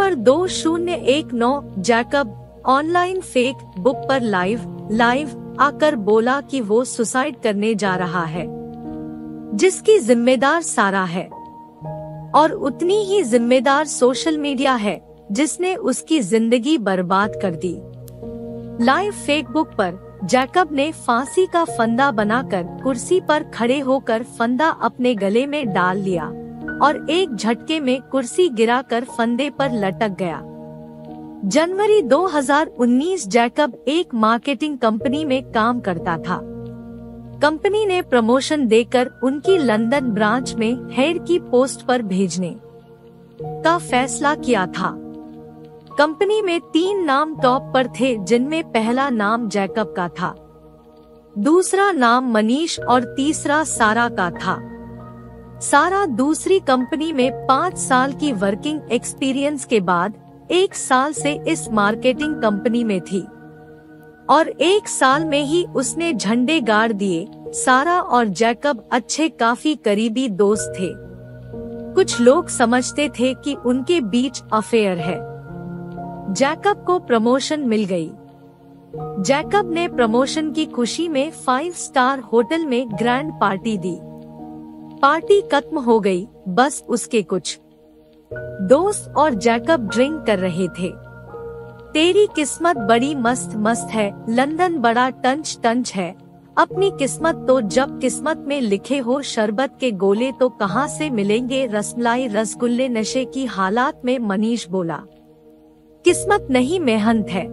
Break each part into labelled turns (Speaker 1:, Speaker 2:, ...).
Speaker 1: Number 2019 Jacob online fake book पर live आकर बोला कि वो सुसाइड करने जा रहा है, जिसकी जिम्मेदार सारा है और उतनी ही जिम्मेदार सोशल मीडिया है जिसने उसकी जिंदगी बर्बाद कर दी। लाइव फेक बुक पर जैकब ने फांसी का फंदा बनाकर कुर्सी पर खड़े होकर फंदा अपने गले में डाल लिया और एक झटके में कुर्सी गिराकर फंदे पर लटक गया। जनवरी 2019 जैकब एक मार्केटिंग कंपनी में काम करता था। कंपनी ने प्रमोशन देकर उनकी लंदन ब्रांच में हेड की पोस्ट पर भेजने का फैसला किया था। कंपनी में 3 नाम टॉप पर थे, जिनमें पहला नाम जैकब का था, दूसरा नाम मनीष और तीसरा सारा का था। सारा दूसरी कंपनी में 5 साल की वर्किंग एक्सपीरियंस के बाद 1 साल से इस मार्केटिंग कंपनी में थी और 1 साल में ही उसने झंडे गाड़ दिए। सारा और जैकब अच्छे काफी करीबी दोस्त थे। कुछ लोग समझते थे कि उनके बीच अफेयर है। जैकब को प्रमोशन मिल गई। जैकब ने प्रमोशन की खुशी में 5 स्टार होटल में ग्रैंड पार्टी दी। पार्टी खत्म हो गई, बस उसके कुछ दोस्त और जैकब ड्रिंक कर रहे थे। तेरी किस्मत बड़ी मस्त मस्त है, लंदन बड़ा टंच टंच है, अपनी किस्मत तो जब किस्मत में लिखे हो, शरबत के गोले तो कहाँ से मिलेंगे, रसमलाई रसगुल्ले नशे की हालात में मनीष बोला। किस्मत नहीं मेहनत है,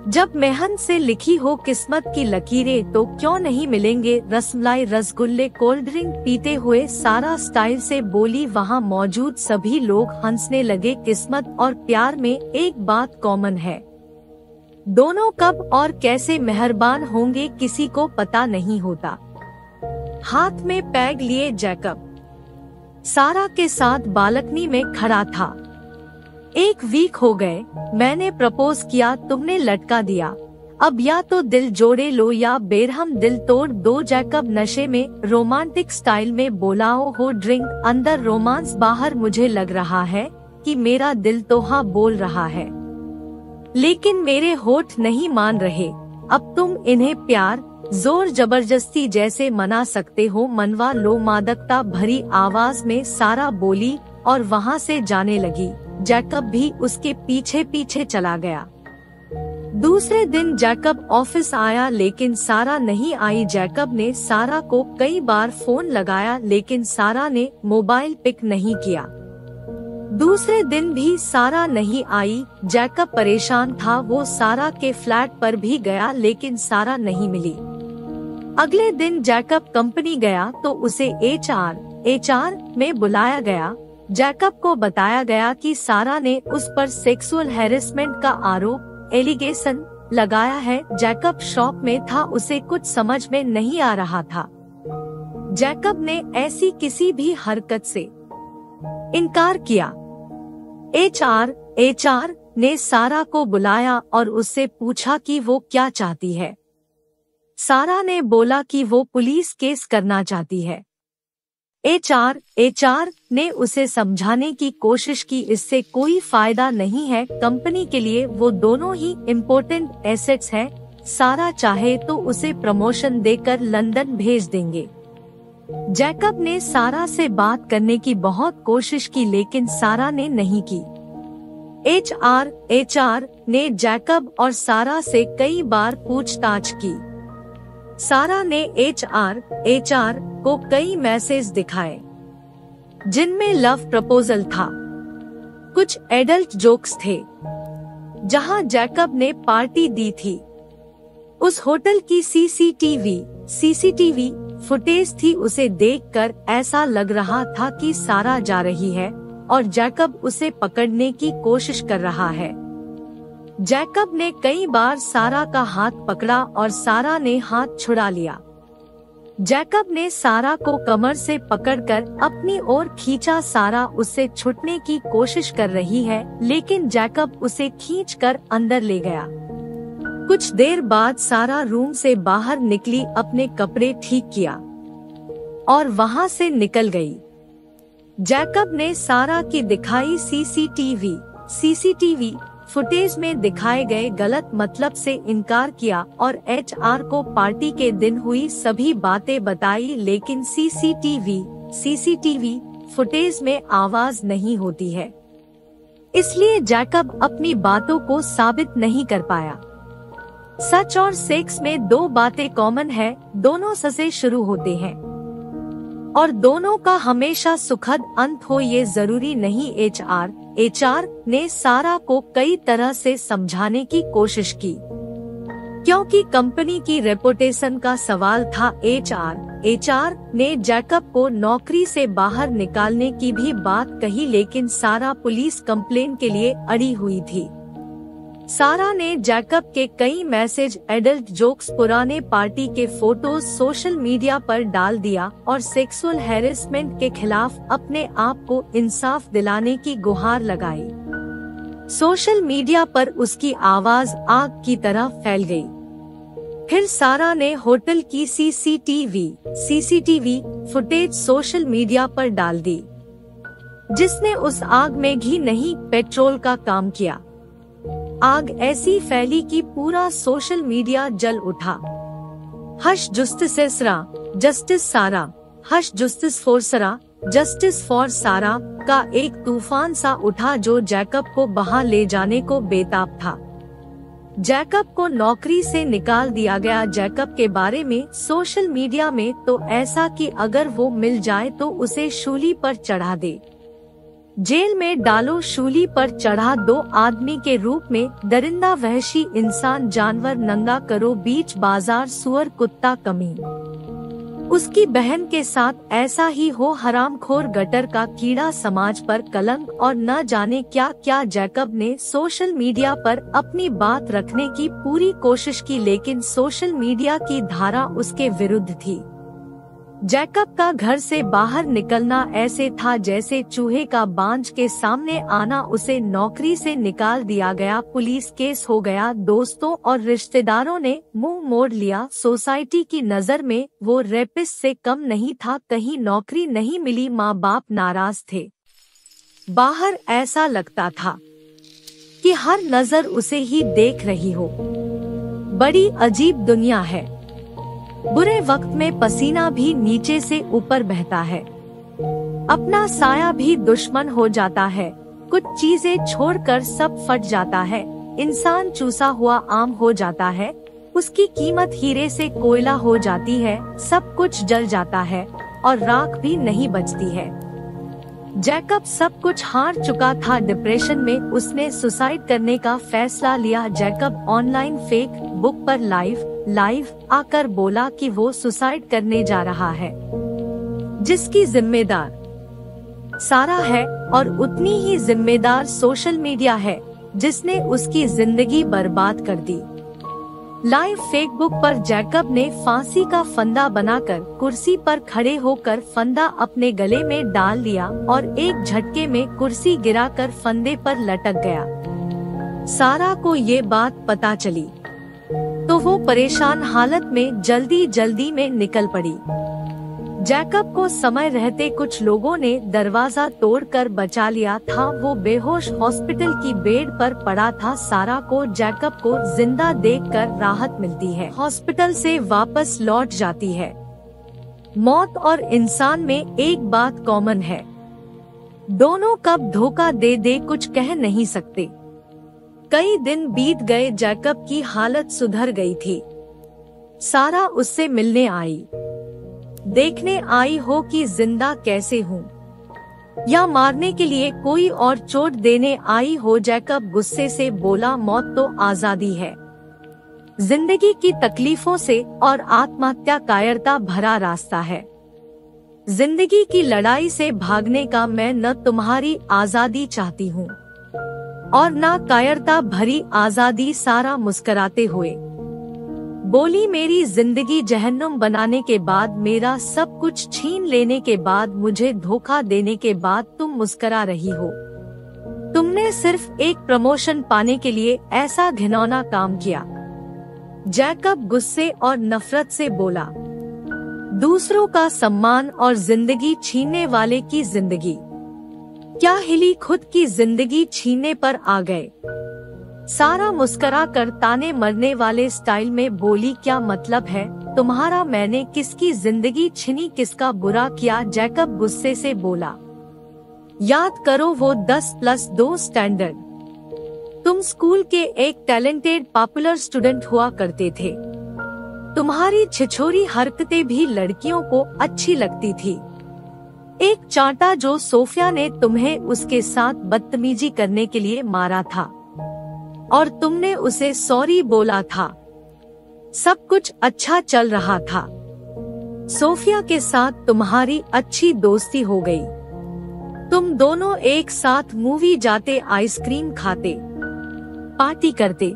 Speaker 1: जब मेहनत से लिखी हो किस्मत की लकीरें तो क्यों नहीं मिलेंगे रसमलाई रसगुल्ले। कोल्ड ड्रिंक पीते हुए सारा स्टाइल से बोली। वहाँ मौजूद सभी लोग हंसने लगे। किस्मत और प्यार में एक बात कॉमन है, दोनों कब और कैसे मेहरबान होंगे किसी को पता नहीं होता। हाथ में पैग लिए जैकब सारा के साथ बालकनी में खड़ा था। 1 वीक हो गए, मैंने प्रपोज किया, तुमने लटका दिया, अब या तो दिल जोड़े लो या बेरहम दिल तोड़ दो। जैकब नशे में रोमांटिक स्टाइल में बोला। हो ड्रिंक अंदर, रोमांस बाहर। मुझे लग रहा है कि मेरा दिल तो हाँ बोल रहा है, लेकिन मेरे होठ नहीं मान रहे। अब तुम इन्हें प्यार जोर जबरदस्ती जैसे मना सकते हो, मनवा लो। मादकता भरी आवाज में सारा बोली और वहाँ से जाने लगी। जैकब भी उसके पीछे पीछे चला गया। दूसरे दिन जैकब ऑफिस आया लेकिन सारा नहीं आई। जैकब ने सारा को कई बार फोन लगाया लेकिन सारा ने मोबाइल पिक नहीं किया। दूसरे दिन भी सारा नहीं आई। जैकब परेशान था। वो सारा के फ्लैट पर भी गया लेकिन सारा नहीं मिली। अगले दिन जैकब कंपनी गया तो उसे एचआर में बुलाया गया। जैकब को बताया गया कि सारा ने उस पर सेक्सुअल हैरेसमेंट का आरोप एलिगेशन लगाया है। जैकब शॉक में था, उसे कुछ समझ में नहीं आ रहा था। जैकब ने ऐसी किसी भी हरकत से इनकार किया। एचआर ने सारा को बुलाया और उससे पूछा कि वो क्या चाहती है। सारा ने बोला कि वो पुलिस केस करना चाहती है। एचआर ने उसे समझाने की कोशिश की, इससे कोई फायदा नहीं है, कंपनी के लिए वो दोनों ही इम्पोर्टेंट एसेट्स हैं। सारा चाहे तो उसे प्रमोशन देकर लंदन भेज देंगे। जैकब ने सारा से बात करने की बहुत कोशिश की लेकिन सारा ने नहीं की। एचआर ने जैकब और सारा से कई बार पूछताछ की। सारा ने एचआर को कई मैसेज दिखाए जिनमें लव प्रपोजल था, कुछ एडल्ट जोक्स थे। जहां जैकब ने पार्टी दी थी उस होटल की सीसीटीवी फुटेज थी। उसे देखकर ऐसा लग रहा था कि सारा जा रही है और जैकब उसे पकड़ने की कोशिश कर रहा है। जैकब ने कई बार सारा का हाथ पकड़ा और सारा ने हाथ छुड़ा लिया। जैकब ने सारा को कमर से पकड़कर अपनी ओर खींचा। सारा उससे छूटने की कोशिश कर रही है लेकिन जैकब उसे खींचकर अंदर ले गया। कुछ देर बाद सारा रूम से बाहर निकली, अपने कपड़े ठीक किया और वहां से निकल गई। जैकब ने सारा की दिखाई सीसीटीवी फुटेज में दिखाए गए गलत मतलब से इनकार किया और एचआर को पार्टी के दिन हुई सभी बातें बताई, लेकिन सीसीटीवी फुटेज में आवाज नहीं होती है, इसलिए जैकब अपनी बातों को साबित नहीं कर पाया। सच और सेक्स में दो बातें कॉमन है, दोनों स से शुरू होते हैं और दोनों का हमेशा सुखद अंत हो ये जरूरी नहीं। एचआर ने सारा को कई तरह से समझाने की कोशिश की, क्योंकि कंपनी की रेपुटेशन का सवाल था। एचआर ने जैकब को नौकरी से बाहर निकालने की भी बात कही, लेकिन सारा पुलिस कंप्लेन के लिए अड़ी हुई थी। सारा ने जैकब के कई मैसेज, एडल्ट जोक्स, पुराने पार्टी के फोटोज सोशल मीडिया पर डाल दिया और सेक्सुअल हैरेसमेंट के खिलाफ अपने आप को इंसाफ दिलाने की गुहार लगाई। सोशल मीडिया पर उसकी आवाज आग की तरह फैल गई। फिर सारा ने होटल की सीसीटीवी फुटेज सोशल मीडिया पर डाल दी, जिसने उस आग में घी नहीं पेट्रोल का काम किया। आग ऐसी फैली कि पूरा सोशल मीडिया जल उठा। हश जस्टिस सारा, हश जस्टिस फॉर सारा का एक तूफान सा उठा जो जैकब को बहा ले जाने को बेताब था। जैकब को नौकरी से निकाल दिया गया। जैकब के बारे में सोशल मीडिया में तो ऐसा कि अगर वो मिल जाए तो उसे शूली पर चढ़ा दे, जेल में डालो। शूली पर चढ़ा दो आदमी के रूप में, दरिंदा, वहशी इंसान, जानवर, नंगा करो बीच बाजार, सुअर, कुत्ता, कमीन। उसकी बहन के साथ ऐसा ही हो, हरामखोर, गटर का कीड़ा, समाज पर कलंक और न जाने क्या क्या। जैकब ने सोशल मीडिया पर अपनी बात रखने की पूरी कोशिश की, लेकिन सोशल मीडिया की धारा उसके विरुद्ध थी। जैकब का घर से बाहर निकलना ऐसे था जैसे चूहे का बांझ के सामने आना। उसे नौकरी से निकाल दिया गया, पुलिस केस हो गया, दोस्तों और रिश्तेदारों ने मुंह मोड़ लिया। सोसाइटी की नजर में वो रेपिस्ट से कम नहीं था। कहीं नौकरी नहीं मिली, माँ बाप नाराज थे। बाहर ऐसा लगता था कि हर नजर उसे ही देख रही हो। बड़ी अजीब दुनिया है। बुरे वक्त में पसीना भी नीचे से ऊपर बहता है, अपना साया भी दुश्मन हो जाता है, कुछ चीजें छोड़कर सब फट जाता है। इंसान चूसा हुआ आम हो जाता है, उसकी कीमत हीरे से कोयला हो जाती है। सब कुछ जल जाता है और राख भी नहीं बचती है। जैकब सब कुछ हार चुका था। डिप्रेशन में उसने सुसाइड करने का फैसला लिया। जैकब ऑनलाइन फेक बुक पर लाइव आकर बोला कि वो सुसाइड करने जा रहा है, जिसकी जिम्मेदार सारा है और उतनी ही जिम्मेदार सोशल मीडिया है, जिसने उसकी जिंदगी बर्बाद कर दी। लाइव फेसबुक पर जैकब ने फांसी का फंदा बनाकर कुर्सी पर खड़े होकर फंदा अपने गले में डाल लिया और एक झटके में कुर्सी गिराकर फंदे पर लटक गया। सारा को ये बात पता चली तो वो परेशान हालत में जल्दी में निकल पड़ी। जैकब को समय रहते कुछ लोगों ने दरवाजा तोड़कर बचा लिया था। वो बेहोश हॉस्पिटल की बेड पर पड़ा था। सारा को जैकब को जिंदा देखकर राहत मिलती है, हॉस्पिटल से वापस लौट जाती है। मौत और इंसान में एक बात कॉमन है, दोनों कब धोखा दे कुछ कह नहीं सकते। कई दिन बीत गए, जैकब की हालत सुधर गई थी। सारा उससे मिलने आई, देखने आई हो कि जिंदा कैसे हूँ, या मारने के लिए कोई और चोट देने आई हो। जैकब गुस्से से बोला, मौत तो आजादी है, जिंदगी की तकलीफों से और आत्महत्या कायरता भरा रास्ता है। जिंदगी की लड़ाई से भागने का मैं न तुम्हारी आजादी चाहती हूँ और न कायरता भरी आजादी। सारा मुस्कुराते हुए बोली, मेरी जिंदगी जहन्नुम बनाने के बाद, मेरा सब कुछ छीन लेने के बाद, मुझे धोखा देने के बाद तुम मुस्कुरा रही हो। तुमने सिर्फ एक प्रमोशन पाने के लिए ऐसा घिनौना काम किया। जैकब गुस्से और नफरत से बोला, दूसरों का सम्मान और जिंदगी छीनने वाले की जिंदगी क्या हिली खुद की जिंदगी छीनने पर आ गए। सारा मुस्कुरा कर ताने मरने वाले स्टाइल में बोली, क्या मतलब है तुम्हारा, मैंने किसकी जिंदगी छीनी, किसका बुरा किया। जैकब गुस्से से बोला, याद करो वो 10+2 स्टैंडर्ड। तुम स्कूल के एक टैलेंटेड पॉपुलर स्टूडेंट हुआ करते थे। तुम्हारी छिछोरी हरकतें भी लड़कियों को अच्छी लगती थी। एक चांटा जो सोफिया ने तुम्हें उसके साथ बदतमीजी करने के लिए मारा था और तुमने उसे सॉरी बोला था। सब कुछ अच्छा चल रहा था। सोफिया के साथ तुम्हारी अच्छी दोस्ती हो गई। तुम दोनों एक साथ मूवी जाते, आइसक्रीम खाते, पार्टी करते।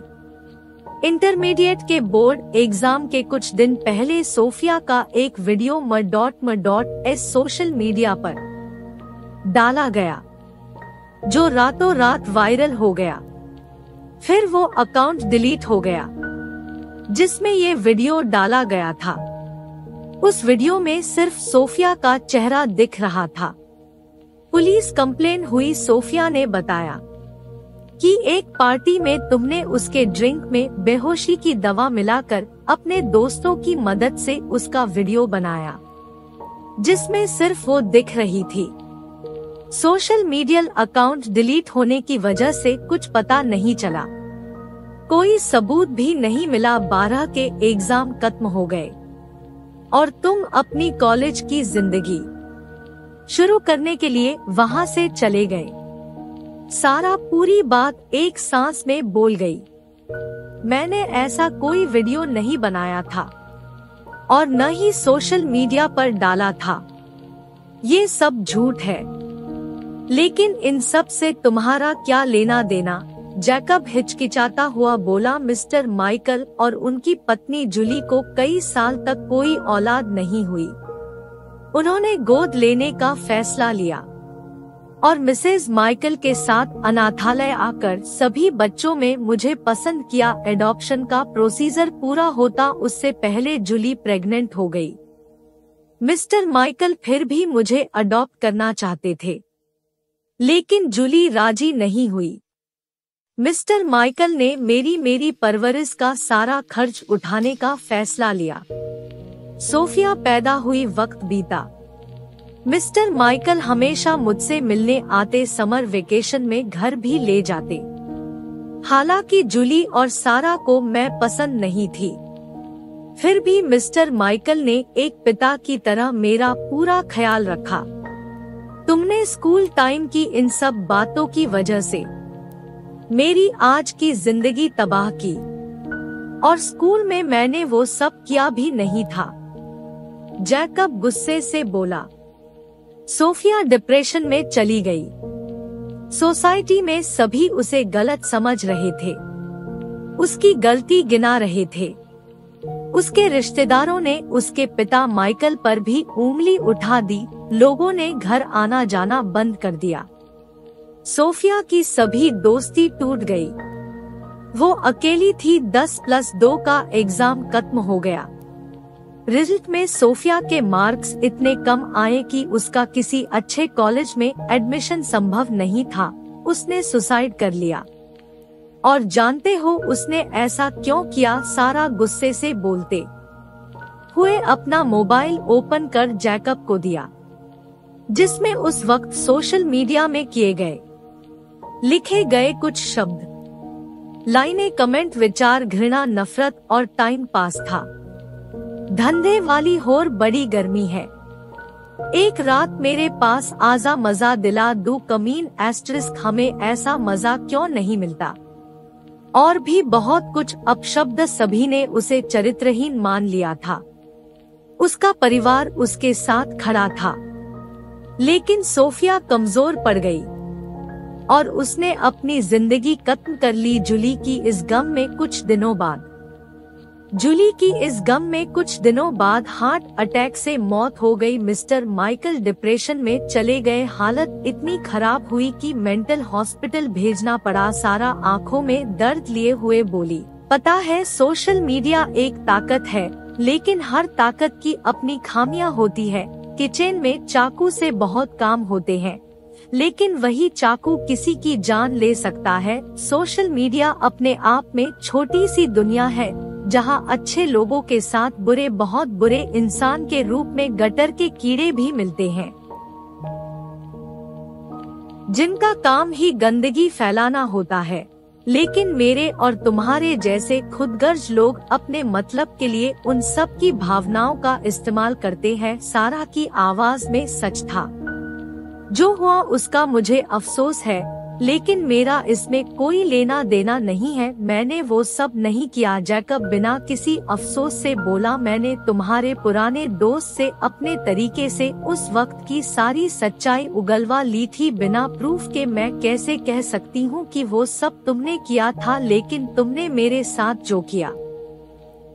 Speaker 1: इंटरमीडिएट के बोर्ड एग्जाम के कुछ दिन पहले सोफिया का एक वीडियो m.m.s सोशल मीडिया पर डाला गया जो रातों रात वायरल हो गया। फिर वो अकाउंट डिलीट हो गया जिसमें ये वीडियो डाला गया था। उस वीडियो में सिर्फ सोफिया का चेहरा दिख रहा था। पुलिस कंप्लेन हुई। सोफिया ने बताया कि एक पार्टी में तुमने उसके ड्रिंक में बेहोशी की दवा मिलाकर अपने दोस्तों की मदद से उसका वीडियो बनाया जिसमें सिर्फ वो दिख रही थी। सोशल मीडिया अकाउंट डिलीट होने की वजह से कुछ पता नहीं चला, कोई सबूत भी नहीं मिला। 12 के एग्जाम खत्म हो गए और तुम अपनी कॉलेज की जिंदगी शुरू करने के लिए वहां से चले गए। सारा पूरी बात एक सांस में बोल गई। मैंने ऐसा कोई वीडियो नहीं बनाया था और न ही सोशल मीडिया पर डाला था। ये सब झूठ है। लेकिन इन सब से तुम्हारा क्या लेना देना? जैकब हिचकिचाता हुआ बोला। मिस्टर माइकल और उनकी पत्नी जूली को कई साल तक कोई औलाद नहीं हुई। उन्होंने गोद लेने का फैसला लिया और मिसेज माइकल के साथ अनाथालय आकर सभी बच्चों में मुझे पसंद किया। एडॉप्शन का प्रोसीजर पूरा होता उससे पहले जूली प्रेग्नेंट हो गई। मिस्टर माइकल फिर भी मुझे अडॉप्ट करना चाहते थे लेकिन जूली राजी नहीं हुई। मिस्टर माइकल ने मेरी परवरिश का सारा खर्च उठाने का फैसला लिया। सोफिया पैदा हुई, वक्त बीता। मिस्टर माइकल हमेशा मुझसे मिलने आते, समर वेकेशन में घर भी ले जाते। हालांकि जूली और सारा को मैं पसंद नहीं थी, फिर भी मिस्टर माइकल ने एक पिता की तरह मेरा पूरा ख्याल रखा। तुमने स्कूल टाइम की इन सब बातों की वजह से मेरी आज की जिंदगी तबाह की और स्कूल में मैंने वो सब किया भी नहीं था। जैकब गुस्से से बोला। सोफिया डिप्रेशन में चली गई। सोसाइटी में सभी उसे गलत समझ रहे थे, उसकी गलती गिना रहे थे। उसके रिश्तेदारों ने उसके पिता माइकल पर भी उंगली उठा दी। लोगों ने घर आना जाना बंद कर दिया। सोफिया की सभी दोस्ती टूट गई। वो अकेली थी। 10+2 का एग्जाम खत्म हो गया। रिजल्ट में सोफिया के मार्क्स इतने कम आए कि उसका किसी अच्छे कॉलेज में एडमिशन संभव नहीं था। उसने सुसाइड कर लिया। और जानते हो उसने ऐसा क्यों किया? सारा गुस्से से बोलते हुए अपना मोबाइल ओपन कर जैकब को दिया जिसमें उस वक्त सोशल मीडिया में किए गए लिखे गए कुछ शब्द, लाइनें, कमेंट, विचार, घृणा, नफरत और टाइम पास था। धंधे वाली होर बड़ी गर्मी है। एक रात मेरे पास आजा, मजा दिला दूं कमीन, *, हमें ऐसा मजा क्यों नहीं मिलता। और भी बहुत कुछ अपशब्द। सभी ने उसे चरित्रहीन मान लिया था। उसका परिवार उसके साथ खड़ा था। लेकिन सोफिया कमजोर पड़ गई और उसने अपनी जिंदगी खत्म कर ली। जूली की इस गम में कुछ दिनों बाद हार्ट अटैक से मौत हो गई। मिस्टर माइकल डिप्रेशन में चले गए। हालत इतनी खराब हुई कि मेंटल हॉस्पिटल भेजना पड़ा। सारा आंखों में दर्द लिए हुए बोली, पता है सोशल मीडिया एक ताकत है, लेकिन हर ताकत की अपनी खामियां होती है। किचन में चाकू से बहुत काम होते हैं, लेकिन वही चाकू किसी की जान ले सकता है। सोशल मीडिया अपने आप में छोटी सी दुनिया है, जहां अच्छे लोगों के साथ बुरे, बहुत बुरे इंसान के रूप में गटर के कीड़े भी मिलते हैं, जिनका काम ही गंदगी फैलाना होता है। लेकिन मेरे और तुम्हारे जैसे खुदगर्ज लोग अपने मतलब के लिए उन सब की भावनाओं का इस्तेमाल करते हैं। सारा की आवाज में सच था। जो हुआ उसका मुझे अफसोस है, लेकिन मेरा इसमें कोई लेना देना नहीं है। मैंने वो सब नहीं किया। जैकब बिना किसी अफसोस से बोला, मैंने तुम्हारे पुराने दोस्त से अपने तरीके से उस वक्त की सारी सच्चाई उगलवा ली थी, बिना प्रूफ के। मैं कैसे कह सकती हूँ कि वो सब तुमने किया था, लेकिन तुमने मेरे साथ जो किया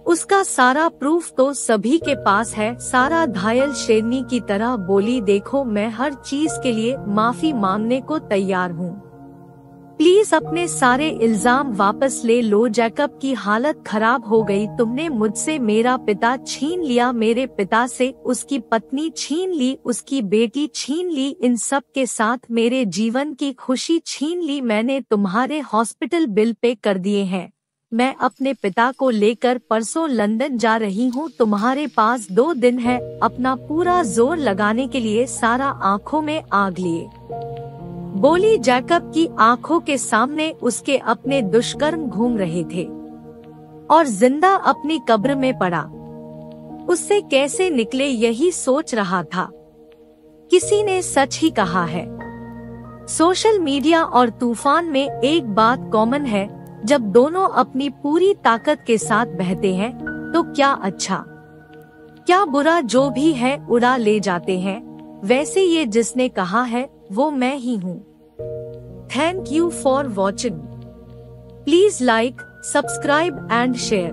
Speaker 1: उसका सारा प्रूफ तो सभी के पास है। सारा घायल शेरनी की तरह बोली, देखो मैं हर चीज के लिए माफी मांगने को तैयार हूँ, प्लीज अपने सारे इल्जाम वापस ले लो। जैकब की हालत खराब हो गई। तुमने मुझसे मेरा पिता छीन लिया, मेरे पिता से उसकी पत्नी छीन ली, उसकी बेटी छीन ली, इन सब के साथ मेरे जीवन की खुशी छीन ली। मैंने तुम्हारे हॉस्पिटल बिल पे कर दिए हैं। मैं अपने पिता को लेकर परसों लंदन जा रही हूँ। तुम्हारे पास 2 दिन है अपना पूरा जोर लगाने के लिए। सारा आंखों में आग लिए बोली। जैकब की आंखों के सामने उसके अपने दुष्कर्म घूम रहे थे और जिंदा अपनी कब्र में पड़ा। उससे कैसे निकले यही सोच रहा था। किसी ने सच ही कहा है, सोशल मीडिया और तूफान में एक बात कॉमन है, जब दोनों अपनी पूरी ताकत के साथ बहते हैं तो क्या अच्छा क्या बुरा जो भी है उड़ा ले जाते हैं। वैसे ये जिसने कहा है वो मैं ही हूँ। Thank you for watching. Please like, subscribe and share.